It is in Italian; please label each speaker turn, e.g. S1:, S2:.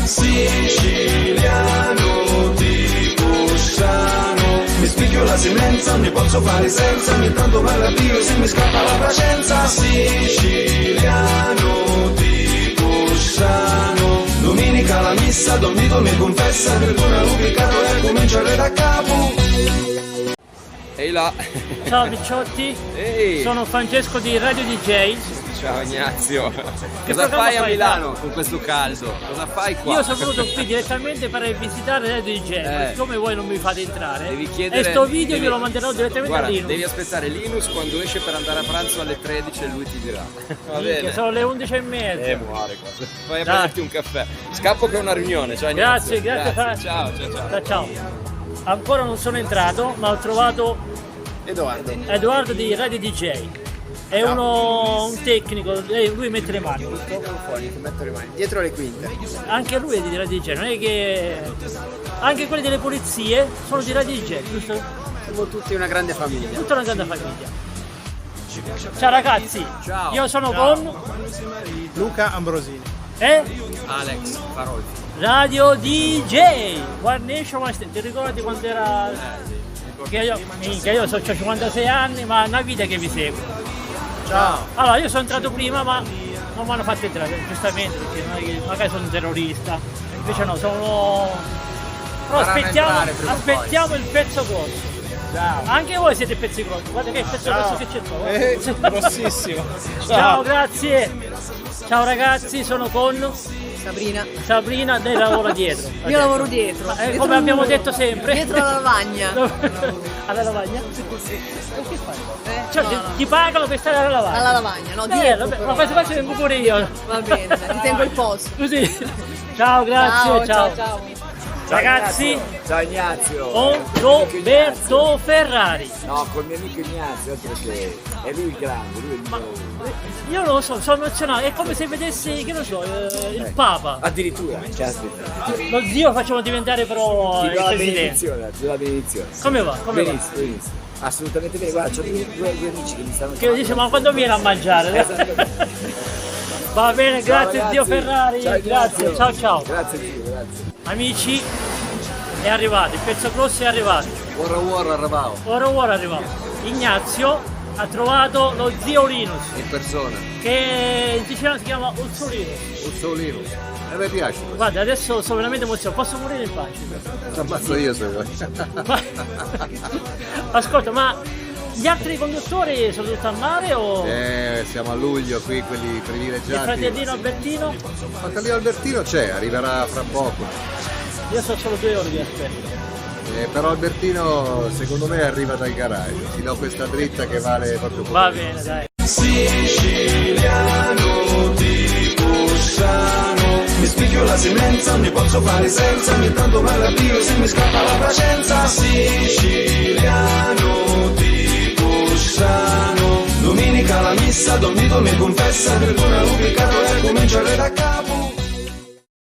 S1: Siciliano di Cusciano, mi spicchio la semenza, mi posso fare senza, ogni tanto me la pio se mi scappa la pazienza. Siciliano di Cusciano, domenica la missa, Don Vito mi confessa, perdona l'ho peccato e cominciare da capo.
S2: Ehi là!
S3: Ciao Picciotti,
S2: Ehi!
S3: sono Francesco di Radio DJ.
S2: Ciao Ignazio!
S3: Che
S2: Cosa fai a
S3: fai?
S2: Milano con questo caldo? Cosa fai qua?
S3: Io sono venuto qui direttamente per visitare Radio DJ, siccome voi non mi fate entrare,
S2: Devi chiedere,
S3: e sto video glielo manderò direttamente
S2: guarda,
S3: a Linus.
S2: devi aspettare Linus quando esce per andare a pranzo alle 13 e lui ti dirà. Va
S3: Minchia,
S2: bene?
S3: sono le 11:30.
S2: Muore qua. Vai a prenderti un caffè. Scappo che ho una riunione. Ciao Ignazio.
S3: Grazie.
S2: Ciao.
S3: Ciao. Ancora non sono entrato, ma ho trovato Edoardo di Radio DJ. È un tecnico, lui mette le mani, giusto?
S4: Metto le mani dietro le quinte.
S3: Anche lui è di Radio DJ, non è che anche quelli delle polizie sono di Radio DJ, giusto?
S4: Siamo tutti una grande famiglia.
S3: Tutta una grande famiglia. Ciao ragazzi,
S2: Ciao.
S3: io sono con
S5: Luca Ambrosini.
S2: Alex Farolfi.
S3: Radio DJ One Nation One State. Ti ricordi quando era? Che io ho 56 anni, ma è una vita che mi segue.
S4: Ciao.
S3: Allora, io sono entrato prima, ma non mi hanno fatto entrare, giustamente, perché non è che magari sono un terrorista. Invece no, sono. Però aspettiamo il pezzo grosso.
S4: Ciao.
S3: Anche voi siete pezzi grossi, guarda che pezzo grosso che c'è qua.
S5: Grossissimo.
S3: Ciao, grazie. Ciao ragazzi, sono con Sabrina, lei lavora dietro.
S6: Io lavoro dietro.
S3: Come abbiamo detto sempre.
S6: Dietro alla lavagna.
S3: Alla lavagna? Che fai? Cioè,
S6: No.
S3: ti pagano per stare alla lavagna?
S6: Alla lavagna, no, dietro.
S3: Ma quasi quasi vengo pure io.
S6: Va bene, ti tengo il posto.
S3: Così. Ciao, grazie, ciao. Ragazzi,
S4: Ciao Ignazio.
S3: con Roberto Ferrari.
S4: No, col mio amico Ignazio, perché è lui il grande, lui è il
S3: Io non lo so, sono emozionato, è come se vedessi, che non so, il Papa.
S4: addirittura.
S3: Lo zio facciamo diventare però
S4: Ti
S3: il
S4: do la
S3: presidente.
S4: benedizione, ti do la benedizione.
S3: Come va?
S4: Benissimo. Assolutamente bene. Guarda, c'ho due amici che mi stanno
S3: Che dice, ma quando viene a mangiare? Va bene, grazie
S4: ragazzi.
S3: zio Ferrari,
S4: Ciao,
S3: grazie,
S4: Ignazio.
S3: ciao.
S4: Grazie mille, grazie.
S3: Amici, è arrivato, il pezzo grosso è arrivato.
S4: Ora arrivavo.
S3: Ora è arrivato. Ignazio ha trovato lo zio Linus,
S4: In persona.
S3: che in siciliano si chiama Urso Linus.
S4: Un solo Linus. A me piace.
S3: Guarda, adesso sono veramente emozionato, posso morire in pace.
S4: Ti ammazzo io se vuoi.
S3: Ma- Ascolta, ma gli altri conduttori sono tutti a mare o
S4: Siamo a luglio qui, quelli
S3: il
S4: privilegiati.
S3: fratellino Albertino?
S4: Fratellino Albertino c'è, arriverà fra poco.
S3: Io so solo 2 ore che aspetto.
S4: Però Albertino secondo me arriva dal garage. Ti do questa dritta che vale proprio poco.
S3: Va bene, dai.
S1: Siciliano di Cusciano, mi spicchio la semenza, mi posso fare senza, ogni tanto me la pio se mi scappa la pazienza. Siciliano di Cusciano, domenica la missa, Don Vito mi confessa, perdona l'ho peccato e cominciare da capo.